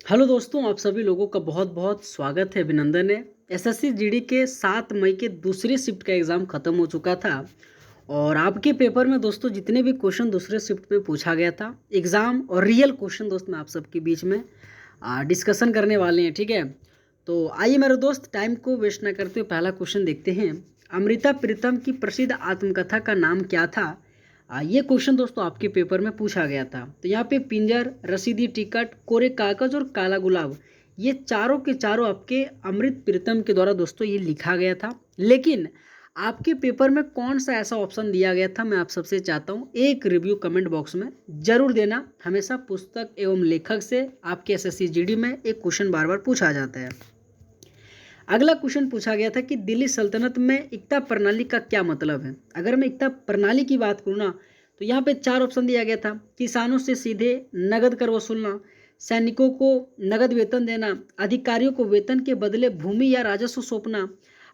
Hello दोस्तों, आप सभी लोगों का बहुत बहुत स्वागत है, अभिनंदन है। एसएससी जीडी के 7 मई के दूसरी शिफ्ट का एग्ज़ाम ख़त्म हो चुका था और आपके पेपर में दोस्तों जितने भी क्वेश्चन दूसरे शिफ्ट में पूछा गया था, एग्ज़ाम और रियल क्वेश्चन दोस्त मैं आप सबके बीच में डिस्कशन करने वाले हैं। ठीक है, तो आइए मेरे दोस्त, टाइम को वेस्ट ना करते हुए पहला क्वेश्चन देखते हैं। अमृता प्रीतम की प्रसिद्ध आत्मकथा का नाम क्या था? ये क्वेश्चन दोस्तों आपके पेपर में पूछा गया था। तो यहाँ पे पिंजर, रसीदी टिकट, कोरे कागज और काला गुलाब, ये चारों के चारों आपके अमृत प्रीतम के द्वारा दोस्तों ये लिखा गया था। लेकिन आपके पेपर में कौन सा ऐसा ऑप्शन दिया गया था, मैं आप सबसे चाहता हूँ एक रिव्यू कमेंट बॉक्स में जरूर देना। हमेशा पुस्तक एवं लेखक से आपके एसएससी जीडी में एक क्वेश्चन बार बार पूछा जाता है। अगला क्वेश्चन पूछा गया था कि दिल्ली सल्तनत में इक्ता प्रणाली का क्या मतलब है? अगर मैं इक्ता प्रणाली की बात करूँ ना, तो यहाँ पे 4 ऑप्शन दिया गया था। किसानों से सीधे नगद कर वसूलना, सैनिकों को नगद वेतन देना, अधिकारियों को वेतन के बदले भूमि या राजस्व सौंपना।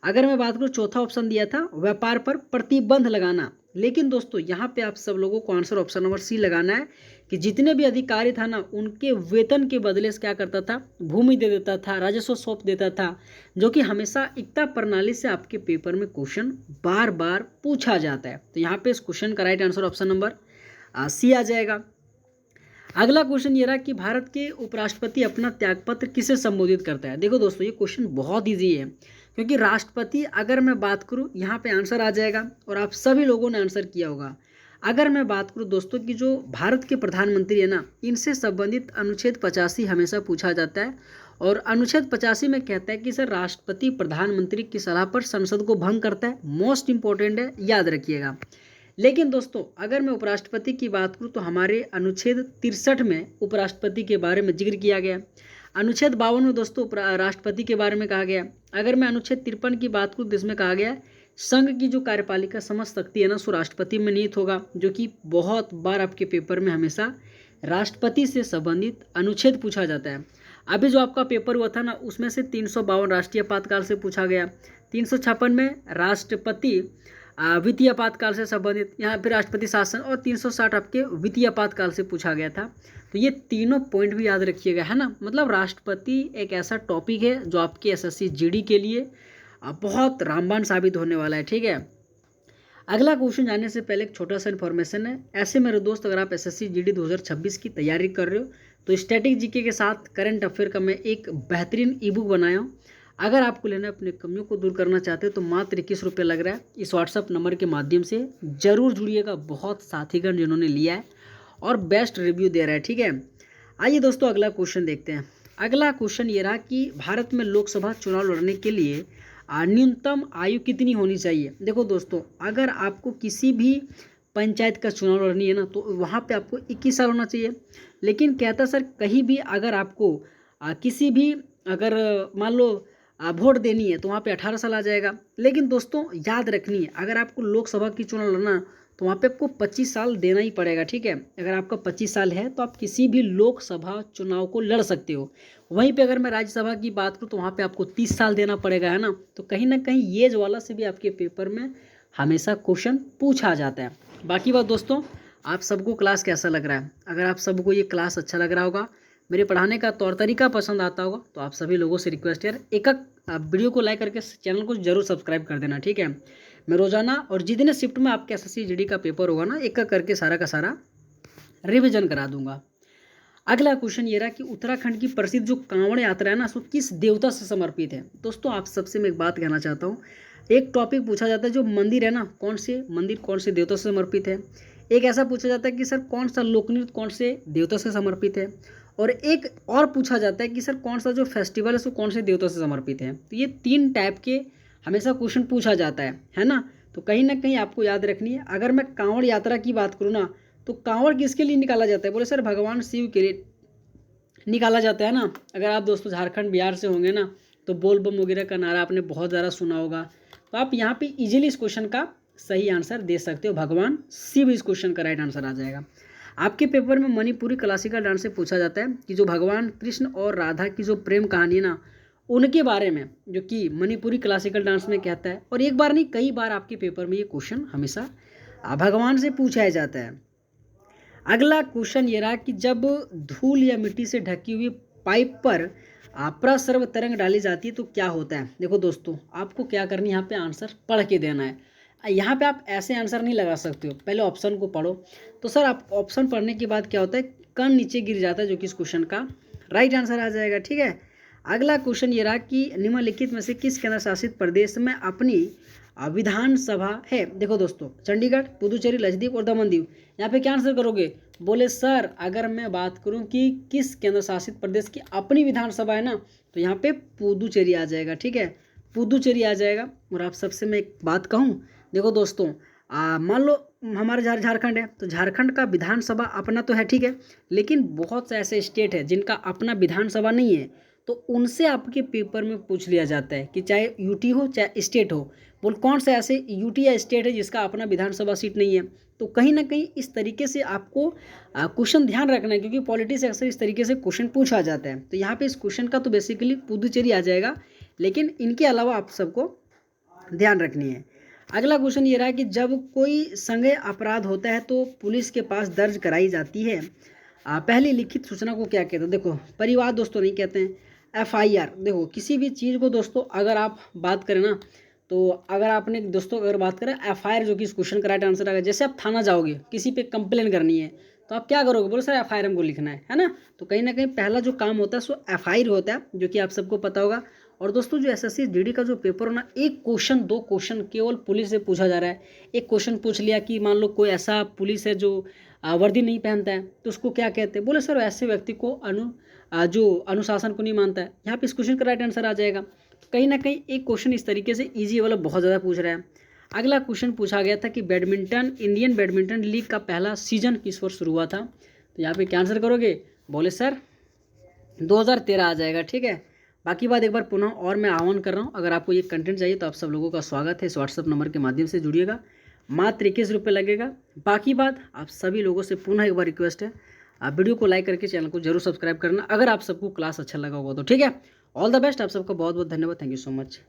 अगर मैं बात करूँ, चौथा ऑप्शन दिया था व्यापार पर प्रतिबंध लगाना। लेकिन दोस्तों यहाँ पे आप सब लोगों को आंसर ऑप्शन नंबर सी लगाना है कि जितने भी अधिकारी था ना, उनके वेतन के बदले से क्या करता था, भूमि दे देता था, राजस्व सौंप देता था, जो कि हमेशा इक्ता प्रणाली से आपके पेपर में क्वेश्चन बार बार पूछा जाता है। तो यहाँ पे इस क्वेश्चन का right answer option number C आ जाएगा। अगला क्वेश्चन ये रहा कि भारत के उपराष्ट्रपति अपना त्यागपत्र किसे संबोधित करता है? देखो दोस्तों, ये क्वेश्चन बहुत ईजी है, क्योंकि राष्ट्रपति अगर मैं बात करूँ, यहाँ पे आंसर आ जाएगा और आप सभी लोगों ने आंसर किया होगा। अगर मैं बात करूँ दोस्तों कि जो भारत के प्रधानमंत्री है ना, इनसे संबंधित अनुच्छेद 85 हमेशा पूछा जाता है और अनुच्छेद 85 में कहता है कि सर राष्ट्रपति प्रधानमंत्री की सलाह पर संसद को भंग करता है। मोस्ट इंपॉर्टेंट है, याद रखिएगा। लेकिन दोस्तों अगर मैं उपराष्ट्रपति की बात करूं, तो हमारे अनुच्छेद 63 में उपराष्ट्रपति के बारे में जिक्र किया गया। अनुच्छेद 52 में दोस्तों राष्ट्रपति के बारे में कहा गया। अगर मैं अनुच्छेद 53 की बात करूं, तो इसमें कहा गया संघ की जो कार्यपालिका समस्त शक्ति है ना, सो राष्ट्रपति में निहित होगा, जो कि बहुत बार आपके पेपर में हमेशा राष्ट्रपति से संबंधित अनुच्छेद पूछा जाता है। अभी जो आपका पेपर हुआ था ना, उसमें से 352 राष्ट्रीय आपातकाल से पूछा गया, 356 में राष्ट्रपति वित्तीय आपातकाल से संबंधित, यहाँ पे राष्ट्रपति शासन, और 360 आपके वित्तीय आपातकाल से पूछा गया था। तो ये तीनों पॉइंट भी याद रखिएगा, है ना। मतलब राष्ट्रपति एक ऐसा टॉपिक है जो आपके एसएससी जीडी के लिए बहुत रामबाण साबित होने वाला है। ठीक है, अगला क्वेश्चन जानने से पहले एक छोटा सा इन्फॉर्मेशन है। ऐसे मेरे दोस्त, अगर आप एसएससी जीडी 2026 की तैयारी कर रहे हो, तो स्टैटिक जीके के साथ करंट अफेयर का मैं एक बेहतरीन ई बुक बनाया हूँ। अगर आपको लेना है, अपने कमियों को दूर करना चाहते हो, तो मात्र 21 रुपये लग रहा है। इस व्हाट्सअप नंबर के माध्यम से जरूर जुड़िएगा। बहुत साथीगण जिन्होंने लिया है और बेस्ट रिव्यू दे रहा है। ठीक है, आइए दोस्तों अगला क्वेश्चन देखते हैं। अगला क्वेश्चन ये रहा कि भारत में लोकसभा चुनाव लड़ने के लिए न्यूनतम आयु कितनी होनी चाहिए? देखो दोस्तों, अगर आपको किसी भी पंचायत का चुनाव लड़नी है ना, तो वहाँ पे आपको 21 साल होना चाहिए। लेकिन कहता सर कहीं भी अगर आपको किसी भी, अगर मान लो वोट देनी है, तो वहाँ पे 18 साल आ जाएगा। लेकिन दोस्तों याद रखनी है, अगर आपको लोकसभा की चुनाव लड़ना, तो वहाँ पे आपको 25 साल देना ही पड़ेगा। ठीक है, अगर आपका 25 साल है तो आप किसी भी लोकसभा चुनाव को लड़ सकते हो। वहीं पे अगर मैं राज्यसभा की बात करूँ, तो वहाँ पे आपको 30 साल देना पड़ेगा, है ना। तो कहीं ना कहीं ये वाला से भी आपके पेपर में हमेशा क्वेश्चन पूछा जाता है। बाकी बात दोस्तों, आप सबको क्लास कैसा लग रहा है? अगर आप सबको ये क्लास अच्छा लग रहा होगा, मेरे पढ़ाने का तौर तरीका पसंद आता होगा, तो आप सभी लोगों से रिक्वेस्ट है, एक वीडियो को लाइक करके चैनल को जरूर सब्सक्राइब कर देना। ठीक है, मैं रोजाना और जितने शिफ्ट में आपके एसएससी जीडी का पेपर होगा ना, एक करके सारा का सारा रिविजन करा दूंगा। अगला क्वेश्चन ये रहा कि उत्तराखंड की प्रसिद्ध जो कांवड़ यात्रा है ना, सो किस देवता से समर्पित है? दोस्तों आप सबसे मैं एक बात कहना चाहता हूँ। एक टॉपिक पूछा जाता है, जो मंदिर है ना, कौन से मंदिर कौन से देवता से समर्पित है। एक ऐसा पूछा जाता है कि सर कौन सा लोकनृत्य कौन से देवता से समर्पित है। और एक और पूछा जाता है कि सर कौन सा जो फेस्टिवल है सो कौन से देवता से समर्पित है। तो ये 3 टाइप के हमेशा क्वेश्चन पूछा जाता है ना। तो कहीं ना कहीं आपको याद रखनी है। अगर मैं कांवड़ यात्रा की बात करूँ ना, तो कांवड़ किसके लिए निकाला जाता है? बोले सर भगवान शिव के लिए निकाला जाता है ना। अगर आप दोस्तों झारखंड बिहार से होंगे ना, तो बोल बम वगैरह का नारा आपने बहुत ज़्यादा सुना होगा। तो आप यहाँ पे इजीली इस क्वेश्चन का सही आंसर दे सकते हो, भगवान शिव इस क्वेश्चन का राइट आंसर आ जाएगा। आपके पेपर में मणिपुरी क्लासिकल डांस से पूछा जाता है कि जो भगवान कृष्ण और राधा की जो प्रेम कहानी है ना, उनके बारे में, जो कि मणिपुरी क्लासिकल डांस में कहता है। और एक बार नहीं, कई बार आपके पेपर में ये क्वेश्चन हमेशा भगवान से पूछा जाता है। अगला क्वेश्चन ये रहा कि जब धूल या मिट्टी से ढकी हुई पाइप पर प्रसर्व तरंग डाली जाती है तो क्या होता है। देखो दोस्तों, आपको क्या करनी है, यहाँ पे आंसर पढ़ के देना है। यहाँ पे आप ऐसे आंसर नहीं लगा सकते हो, पहले ऑप्शन को पढ़ो। तो सर आप ऑप्शन पढ़ने के बाद क्या होता है, कण नीचे गिर जाता है, जो कि इस क्वेश्चन का राइट आंसर आ जाएगा। ठीक है, अगला क्वेश्चन ये रहा कि निम्नलिखित में से किस केंद्र शासित प्रदेश में अपनी विधानसभा है। देखो दोस्तों, चंडीगढ़, पुदुचेरी, लक्षद्वीप और दमन दीव। यहाँ पे क्या आंसर करोगे, बोले सर अगर मैं बात करूँ कि किस केंद्र शासित प्रदेश की अपनी विधानसभा है ना, तो यहाँ पे पुदुचेरी आ जाएगा। ठीक है, पुदुचेरी आ जाएगा। और आप सबसे मैं एक बात कहूँ, देखो दोस्तों, मान लो हमारे झारखंड है, तो झारखंड का विधानसभा अपना तो है, ठीक है, लेकिन बहुत से ऐसे स्टेट है जिनका अपना विधानसभा नहीं है, तो उनसे आपके पेपर में पूछ लिया जाता है कि चाहे यूटी हो चाहे स्टेट हो, बोल कौन सा ऐसे यूटी या स्टेट है जिसका अपना विधानसभा सीट नहीं है। तो कहीं ना कहीं इस तरीके से आपको क्वेश्चन ध्यान रखना है, क्योंकि पॉलिटिक्स अक्सर इस तरीके से क्वेश्चन पूछा जाता है। तो यहाँ पे इस क्वेश्चन का तो बेसिकली पुदुचेरी आ जाएगा, लेकिन इनके अलावा आप सबको ध्यान रखनी है। अगला क्वेश्चन ये रहा कि जब कोई संज्ञेय अपराध होता है तो पुलिस के पास दर्ज कराई जाती है पहली लिखित सूचना को क्या कहते हैं। देखो, परिवाद दोस्तों नहीं कहते हैं, एफआईआर। देखो किसी भी चीज़ को दोस्तों अगर आप बात करें ना, तो अगर आपने दोस्तों अगर बात करें एफआईआर, जो कि इस क्वेश्चन का राइट आंसर आएगा। जैसे आप थाना जाओगे, किसी पे कंप्लेन करनी है, तो आप क्या करोगे, बोलो सर एफआईआर हमको लिखना है ना। तो कहीं ना कहीं पहला जो काम होता है सो एफआईआर होता है, जो कि आप सबको पता होगा। और दोस्तों जो एसएससी जीडी का जो पेपर हो ना, एक क्वेश्चन दो क्वेश्चन केवल पुलिस से पूछा जा रहा है। एक क्वेश्चन पूछ लिया कि मान लो कोई ऐसा पुलिस है जो वर्दी नहीं पहनता है, तो उसको क्या कहते हैं, बोले सर ऐसे व्यक्ति को जो अनुशासन को नहीं मानता है। यहाँ पे इस क्वेश्चन का राइट आंसर आ जाएगा। कहीं ना कहीं एक क्वेश्चन इस तरीके से इजी वाला बहुत ज़्यादा पूछ रहा है। अगला क्वेश्चन पूछा गया था कि बैडमिंटन इंडियन बैडमिंटन लीग का पहला सीजन किस वर्ष शुरू हुआ था। तो यहाँ पे क्या आंसर करोगे, बोले सर 2013 आ जाएगा। ठीक है, बाकी बात एक बार पुनः और मैं आह्वान कर रहा हूँ, अगर आपको ये कंटेंट चाहिए तो आप सब लोगों का स्वागत है, इस व्हाट्सअप नंबर के माध्यम से जुड़िएगा, मात्र 21 रुपये लगेगा। बाकी बात आप सभी लोगों से पुनः एक बार रिक्वेस्ट है, आप वीडियो को लाइक करके चैनल को जरूर सब्सक्राइब करना, अगर आप सबको क्लास अच्छा लगा होगा तो। ठीक है, ऑल द बेस्ट, आप सबका बहुत बहुत धन्यवाद, थैंक यू सो मच।